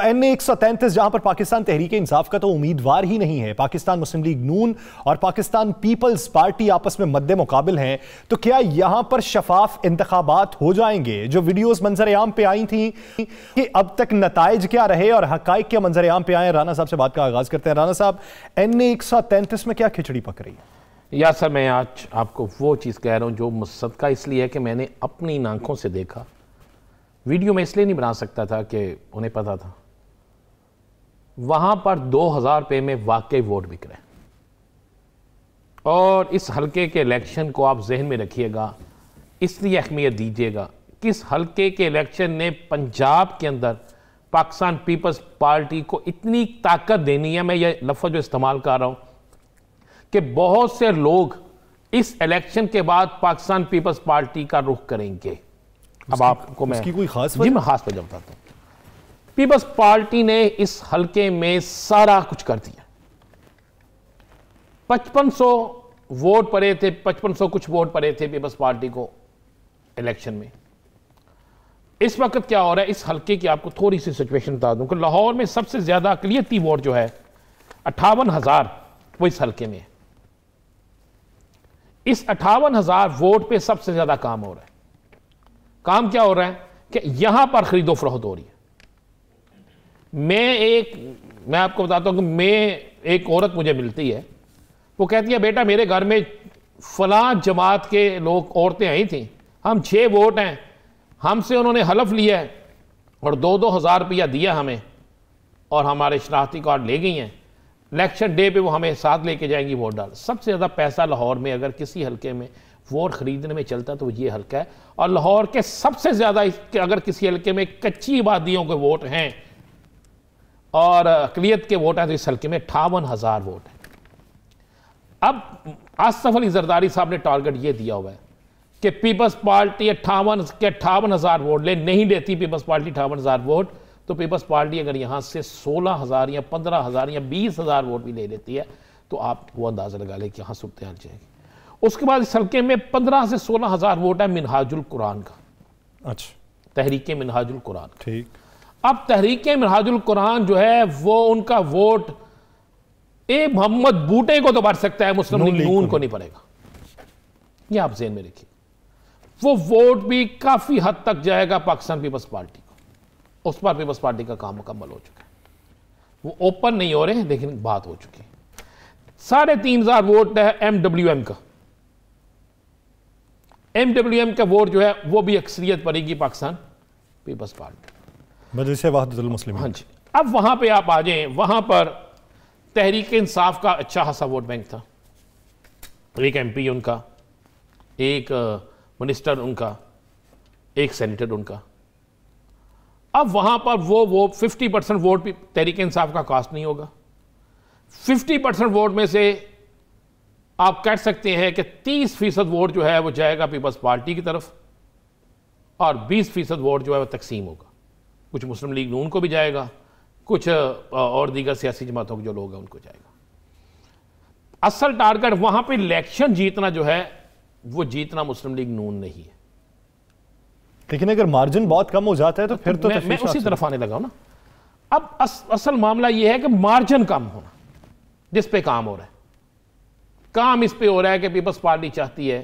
NA-133 जहां पर पाकिस्तान तहरीक इंसाफ का तो उम्मीदवार ही नहीं है, पाकिस्तान मुस्लिम लीग नून और पाकिस्तान पीपल्स पार्टी आपस में मद्दे मुकाबिल हैं, तो क्या यहां पर शफाफ इंतखाबात हो जाएंगे? जो वीडियोस मंजर-ए-आम पे आई थी कि अब तक नताइज क्या रहे और हकाइक क्या मंजर-ए-आम पे आए, राना साहब से बात का आगाज करते हैं। राना साहब, NA-133 में क्या खिचड़ी पक रही है? या सर, मैं आज आपको वो चीज़ कह रहा हूँ जो मुसद्दका इसलिए है कि मैंने अपनी आंखों से देखा। वीडियो में इसलिए नहीं बना सकता था कि उन्हें पता था वहां पर 2000 रुपये में वाकई वोट बिक रहे हैं। और इस हलके के इलेक्शन को आप जहन में रखिएगा, इसलिए अहमियत दीजिएगा कि इस हलके के इलेक्शन ने पंजाब के अंदर पाकिस्तान पीपल्स पार्टी को इतनी ताकत देनी है, मैं ये लफ्ज़ जो इस्तेमाल कर रहा हूं, कि बहुत से लोग इस इलेक्शन के बाद पाकिस्तान पीपल्स पार्टी का रुख करेंगे। अब आपको मैं कोई खास जी मैं खास वजह बताता हूं। पीपल्स पार्टी ने इस हलके में सारा कुछ कर दिया। 5500 वोट पड़े थे, 5500 कुछ वोट पड़े थे पीपल्स पार्टी को इलेक्शन में। इस वक्त क्या हो रहा है इस हलके की, आपको थोड़ी सी सिचुएशन बता दूं कि लाहौर में सबसे ज्यादा अकलियती वोट जो है 58,000 वो इस हलके में है। इस 58,000 वोट पे सबसे ज्यादा काम हो रहा है। काम क्या हो रहा है कि यहां पर खरीदो फरोख्त हो रही है। मैं आपको बताता हूं कि एक औरत मुझे मिलती है, वो कहती है बेटा मेरे घर में फलां जमात के लोग औरतें आई थी, हम 6 वोट हैं, हमसे उन्होंने हलफ लिया है और 2-2 हज़ार रुपया दिया हमें और हमारे शनाख्ती कार्ड ले गई हैं। इलेक्शन डे पे वो हमें साथ लेके जाएंगी वोट डाल। सबसे ज़्यादा पैसा लाहौर में अगर किसी हलके में वोट खरीदने में चलता तो ये हलका है। और लाहौर के सबसे ज़्यादा अगर किसी हलके में कच्ची आबादियों के वोट हैं और अकलियत के वोट हैं तो इस हल्के में 58,000 वोट हैं। अब आसफ अली जरदारी साहब ने टारगेट ये दिया हुआ है कि पीपल्स पार्टी 58,000 वोट ले, नहीं लेती पीपल्स पार्टी 58,000 वोट तो पीपल्स पार्टी अगर यहां से 16,000 या 15,000 या 20,000 वोट भी ले लेती है तो आप वो अंदाजा लगा ले कि यहां सूरत हाल जाएगी। उसके बाद इस हल्के में 15 से 16,000 वोट है मिनहाजुल कुरान का। अच्छा, तहरीक मिनहाजुल कुरान। ठीक। अब तहरीक मिनहाजुल कुरान जो है वो उनका वोट मोहम्मद बूटे को तो बढ़ सकता है, मुस्लिम लीग नून को नहीं पड़ेगा। ये आप ज़हन में रखिए। वो वोट भी काफी हद तक जाएगा पाकिस्तान पीपल्स पार्टी को। उस पर पीपल्स पार्टी का काम मुकम्मल हो चुका है। वो ओपन नहीं हो रहे हैं लेकिन बात हो चुकी है। 3,500 वोट है MWM का। MWM का वोट जो है वो भी अक्सरियत पड़ेगी पाकिस्तान पीपल्स पार्टी, मजलिस वहदतुल मुस्लिमीन। हाँ जी। अब वहां पे आप आ जाएं, वहां पर तहरीक इंसाफ का अच्छा खासा वोट बैंक था। एक MP उनका, एक मिनिस्टर उनका, एक सेनेटर उनका। अब वहां पर वो 50% वोट भी तहरीक इंसाफ का कास्ट नहीं होगा। 50% वोट में से आप कह सकते हैं कि 30% वोट जो है वो जाएगा पीपल्स पार्टी की तरफ और 20% वोट जो है वो तकसीम होगा। कुछ मुस्लिम लीग नून को भी जाएगा, कुछ और दीगर सियासी जमातों के जो लोग हैं उनको जाएगा। असल टारगेट वहां पे इलेक्शन जीतना जो है वो जीतना मुस्लिम लीग नून नहीं है। लेकिन अगर मार्जिन बहुत कम हो जाता है तो फिर तो मैं उसी तरफ आने लगा हूं ना। अब असल मामला यह है कि मार्जिन कम होना, जिस पे काम हो रहा है, काम इस पे हो रहा है कि पीपल्स पार्टी चाहती है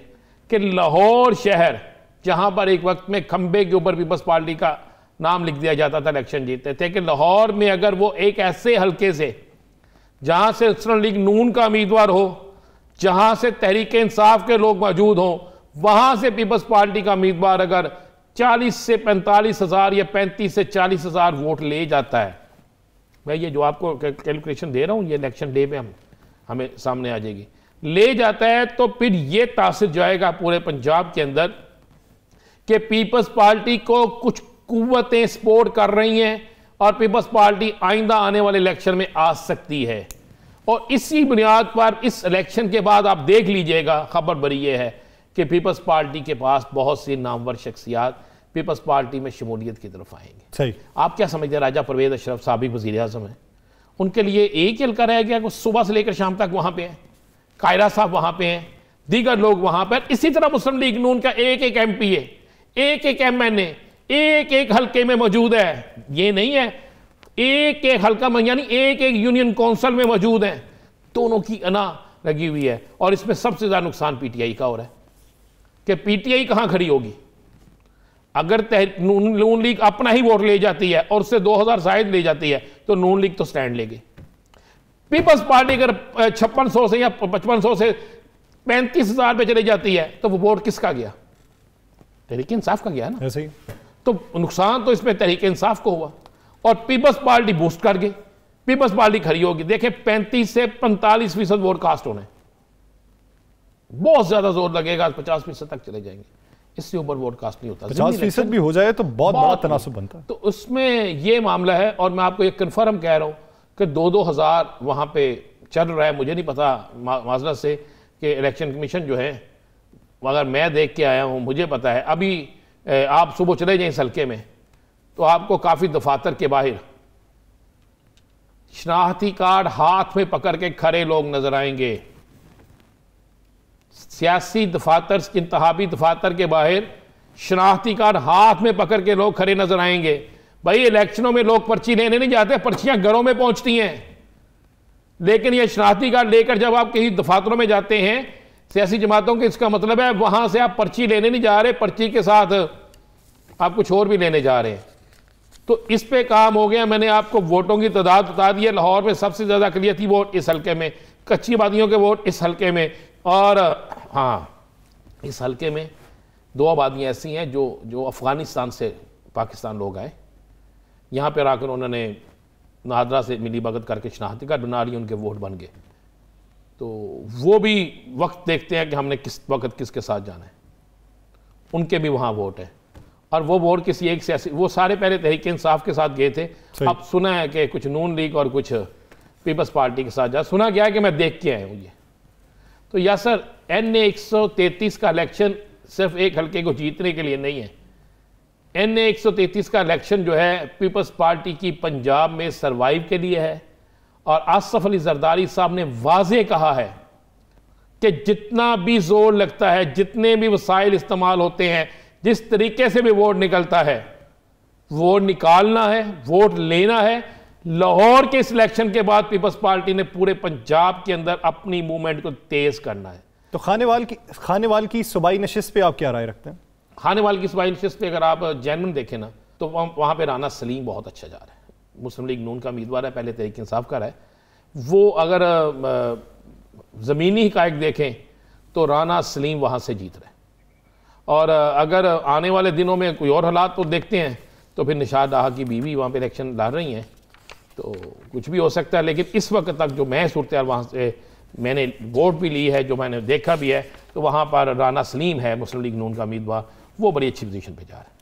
कि लाहौर शहर, जहां पर एक वक्त में खंबे के ऊपर पीपल्स पार्टी का नाम लिख दिया जाता था इलेक्शन जीतते थे, कि लाहौर में अगर वो एक ऐसे हलके से जहां से मुस्लिम लीग नून का उम्मीदवार हो, जहां से तहरीक इंसाफ के लोग मौजूद हों, वहां से पीपल्स पार्टी का उम्मीदवार अगर 40 से 45,000 या 35 से 40,000 वोट ले जाता है, मैं ये जो आपको कैलकुलेशन दे रहा हूं ये इलेक्शन डे पे हमें सामने आ जाएगी, ले जाता है, तो फिर ये तासिर जाएगा पूरे पंजाब के अंदर कि पीपल्स पार्टी को कुछ कुव्वतें सपोर्ट कर रही हैं और पीपल्स पार्टी आइंदा आने वाले इलेक्शन में आ सकती है। और इसी बुनियाद पर इस इलेक्शन के बाद आप देख लीजिएगा, खबर बड़ी ये है कि पीपल्स पार्टी के पास बहुत सी नामवर शख्सियात पीपल्स पार्टी में शमूलियत की तरफ आएंगे। सही। आप क्या समझते हैं? राजा परवेज अशरफ साबिक वज़ीर आज़म है, उनके लिए एक ही हल्का रह गया कि सुबह से लेकर शाम तक वहां पे हैं। कायरा साहब वहां पे हैं, दीगर लोग वहां पर। इसी तरह मुस्लिम लीग नून का एक MP है, एक MNA एक हल्के में मौजूद है। ये नहीं है एक एक हल्का में, यानी एक एक यूनियन काउंसिल में मौजूद हैं, दोनों की अना लगी हुई है। और इसमें सबसे ज्यादा नुकसान पीटीआई का हो रहा है कि पीटीआई कहां खड़ी होगी। अगर नून लीग अपना ही वोट ले जाती है और उससे 2000 शायद ले जाती है तो नून लीग तो स्टैंड लेगी। पीपल्स पार्टी अगर 5600 से या 5500 से 35,000 पे चली जाती है तो वो वोट किसका गया? तहरीक इंसाफ का गया ना। ऐसे ही तो नुकसान तो इसमें तहरीक इंसाफ को हुआ और पीपल्स पार्टी बूस्ट कर गई, पीपल्स पार्टी खड़ी होगी। देखें 35 से 45% वोट कास्ट होने, बहुत ज्यादा जोर लगेगा, 50% तक चले जाएंगे, इससे ऊपर वोट कास्ट नहीं होता। 50% भी हो जाए तो बहुत बड़ा तनासुब बनता है। तो उसमें यह मामला है। और मैं आपको एक कन्फर्म कह रहा हूं कि 2-2 हज़ार वहां पे चल रहा है। मुझे नहीं पता माजरत से कि इलेक्शन कमीशन जो है, अगर मैं देख के आया हूं, मुझे पता है। अभी आप सुबह चले जाएं इस हल्के में तो आपको काफी दफातर के बाहर शनाख्ती कार्ड हाथ में पकड़ के खड़े लोग नजर आएंगे। सियासी दफातर, इंतहाबी दफातर के बाहर शनाख्ती कार्ड हाथ में पकड़ के लोग खड़े नजर आएंगे। भाई इलेक्शनों में लोग पर्ची लेने नहीं जाते, पर्चियां घरों में पहुंचती हैं। लेकिन ये शनाख्ती कार्ड लेकर जब आप किसी दफातरों में जाते हैं सियासी जमातों के, इसका मतलब है वहां से आप पर्ची लेने नहीं जा रहे, पर्ची के साथ आप कुछ और भी लेने जा रहे हैं। तो इस पे काम हो गया। मैंने आपको वोटों की तादाद बता दी है। लाहौर में सबसे ज्यादा अकलियती वोट इस हल्के में, कच्ची आबादियों के वोट इस हल्के में, और हाँ इस हल्के में 2 आबादियाँ ऐसी हैं जो अफगानिस्तान से पाकिस्तान लोग आए, यहाँ पर आकर उन्होंने नादरा से मिली भगत करके शनाख्ती कार्ड बना रही, उनके वोट बन गए। तो वो भी वक्त देखते हैं कि हमने किस वक्त किसके साथ जाना है, उनके भी वहाँ वोट है। और वो वोट किसी एक सियासी, वो सारे पहले तहरीक इंसाफ के साथ गए थे, अब सुना है कि कुछ नून लीग और कुछ पीपल्स पार्टी के साथ जा, सुना गया है कि मैं देख के आया हूँ ये। तो यासर NA 133 का इलेक्शन सिर्फ एक हल्के को जीतने के लिए नहीं है। NA 133 का इलेक्शन जो है पीपल्स पार्टी की पंजाब में सरवाइव के लिए है। और आसफ अली जरदारी साहब ने वाज़े कहा है कि जितना भी जोर लगता है, जितने भी वसाइल इस्तेमाल होते हैं, जिस तरीके से भी वोट निकलता है, वोट निकालना है, वोट लेना है। लाहौर के सिलेक्शन के बाद पीपल्स पार्टी ने पूरे पंजाब के अंदर अपनी मूवमेंट को तेज करना है। तो खानेवाल की सूबाई नशिस्त पे आप क्या राय रखते हैं? खानेवाल की सूबाई नशिस्त पे अगर आप जैनमन देखें ना तो वहां पे राना सलीम बहुत अच्छा जा रहा है। मुस्लिम लीग नून का उम्मीदवार है, पहले तहरीक इंसाफ का रहा है वो। अगर ज़मीनी हक़ाइक़ देखें तो राना सलीम वहाँ से जीत रहे हैं। और अगर आने वाले दिनों में कोई और हालात तो देखते हैं तो फिर निशाद डाहा की बीवी वहाँ पे इलेक्शन लड़ रही हैं, तो कुछ भी हो सकता है। लेकिन इस वक्त तक जो मैं सूरत हाल वहाँ से मैंने वोट भी ली है, जो मैंने देखा भी है, तो वहाँ पर राना सलीम है मुस्लिम लीग नून का उम्मीदवार, वो बड़ी अच्छी पोजीशन पे जा रहा है।